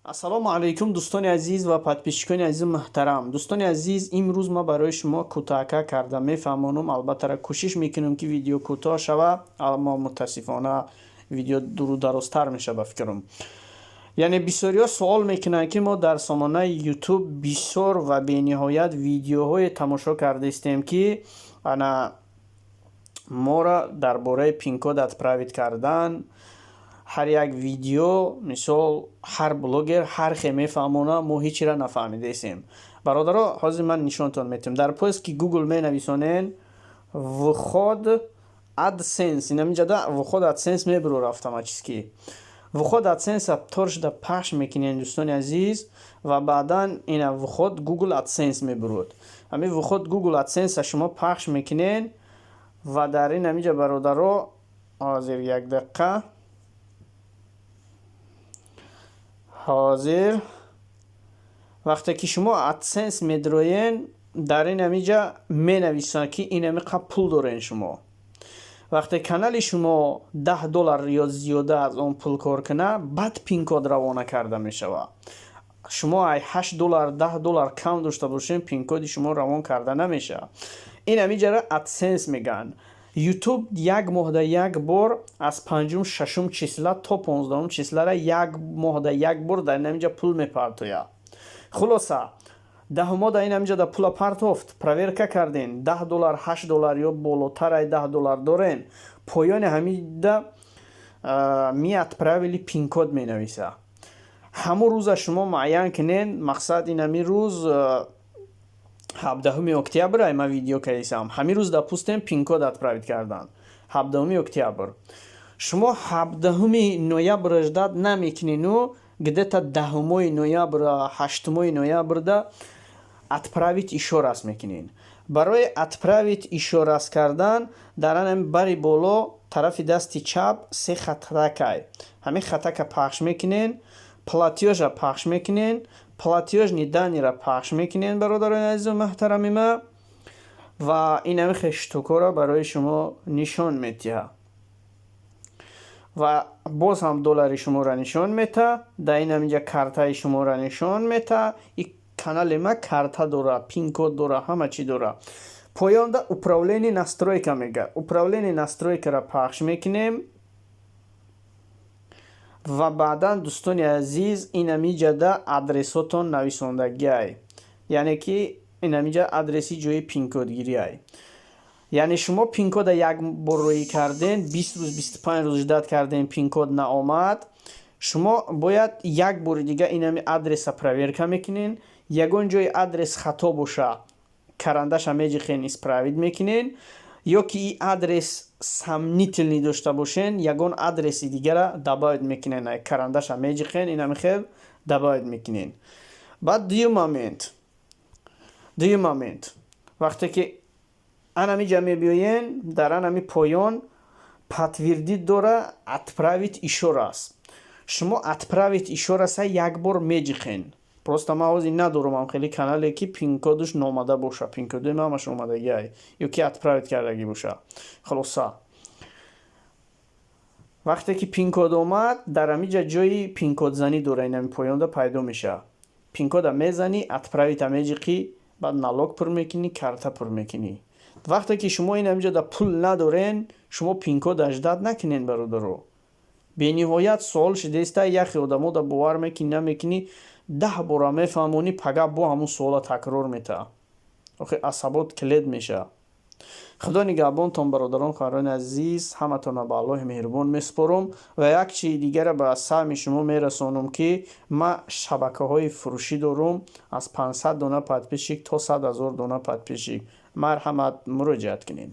ассалому алайкум дӯстони азиз ва подписчикони азизи муҳтарам. Дӯстони азиз, имрӯз ма барои шумо кӯтаҳка карда мефаҳмонам. Албатта кӯшиш мекунам ки видео кӯтоҳ шава, аммо мутаассифона видео дуру дарозтар мешава фикрам. Яъне бисёриҳо суол мекунанд ки мо дар сомонаи YouTube бисёр ва бениҳоят видеоҳое тамошо кардастем ки ана моро дар бораи пин-код отправит кардан. ҳар як видео мисол ҳар блогер ҳархе мефаҳмона, мо ҳечиро нафаҳмидастем. бародаро, ҳозир ман нишонтон метавам. Дар поиски Google менависонен вход AdSense, инамиҷада вход AdSense мебурад автоматически. вход AdSense тор шуда пахш мекунен дӯстони азиз ва баъдан ина вход Google AdSense мебурад. ҳамин вход Google AdSense шумо пахш мекунен ва дар инамиҷа бародаро, ҳозир як дақиқа. ҳозир вақте ки шумо AdSense медроен, дар ин амиҷа менависанд ки ин амиқа пул дорен шумо. вақте канали шумо $10 ё зиёда аз он пул кор кунад, баъд пин-код равона карда мешавад. шумо ай $8 $10 кам дошта бошен, пин-коди шумо равон карда намешавад. ин амиҷара AdSense мегӯянд. YouTube як моҳда як бор аз 5-ум 6-ум числа то 15-ум числара як моҳда як бор дар инамиҷа пул мепартояд. хулоса даҳумо дар инамиҷа да пула партофт, проверка кардем, $10 $8 ё болотар ай $10 дорен. поёни ҳамида ми отправили пин-код менависа. ҳамун рӯза шумо муайян кунен. мақсад ин ҳамин рӯз 17 октябр ай ма видео кардам. ҳамин рӯз допустим пин-код отправит кардан 17 октябр. шумо 17 ноябр ждат намекунену, где-то 10 ноябр 8 ноябр да отправить ишо раз мекунен. барои отправить ишо раз кардан дар ан бари боло тарафи дасти чап 3 хатакай. ҳамин хатака пахш мекунен, платёжа пахш мекунен, платёжни данира пахш мекунен бародарони азизу муҳтарами ма ва ин ҳамин штукора барои шумо нишон метиҳад ва боз ҳам доллари шуморо нишон метиҳад. дар ин ҳаминҷа картаи шуморо нишон метиҳад. ин канали ма карта дорад, пин-код дорад, ҳама чӣ дорад. поёнда управление настройка мегӯяд. управление настройкаро пахш мекунем ва баъдан дӯстони азиз ин ҳамиҷада адресотон нависондагиай, яъне ки ин ҳамиҷа адреси ҷои пин-кодгириай. яъне шумо пин-кода як бор рӯӣ карден, 20 рӯз 25 рӯз ждат карден, пин-код наомад, шумо бояд як бори дига ин ҳамин адреса проверка мекунен. ягон ҷои адрес хато боша, карандаша меҷихен, исправит мекунен. ё ки ин адрес сомнительный дошта бошен, ягон адреси дигара добавит мекунен. ай карандаша меҷихен, ин ҳамин хел добавит мекунен. баъд дуюм момент вақте ки анамиҷа мебиёен, дар анами поён подтвердит дора отправить ишо раз. шумо отправить ишо раз як бор меҷихен. просто ман ҳозир надорам хеле канале ки пин-кодаш номада боша. пин-коди ман ҳамаш омадагиай ё ки отправит кардагӣ боша. хулоса вақте ки пин-код омад, дар ҳамиҷа ҷои пин-кодзанӣ дора, ин ҳамин поёнда пайдо мешавад. пин-кода мезанӣ, отправита меҷиқӣ, баъд налог пур мекунӣ, карта пур мекунӣ. вақте ки шумо ин ҳамиҷада пул надорен, шумо пин-кода ждат накунен бародаро. бениҳоят суол шудеста, яхе одамо да бовар мекунӣ, намекунӣ, 10 бора мефаҳмонӣ, пага бо ҳамун суола такрор метавад. охир асабот килед мешавад. худо нигаҳбонтон бародарон, хоҳарони азиз, ҳаматонро ба Аллоҳи меҳрубон месупорам ва як чизи дигара ба саҳми шумо мерасонам ки ман шабакаҳои фурӯшӣ дорам аз 500 дона подписчик то 100,000 дона подписчик. марҳамат, муроҷиат кунед.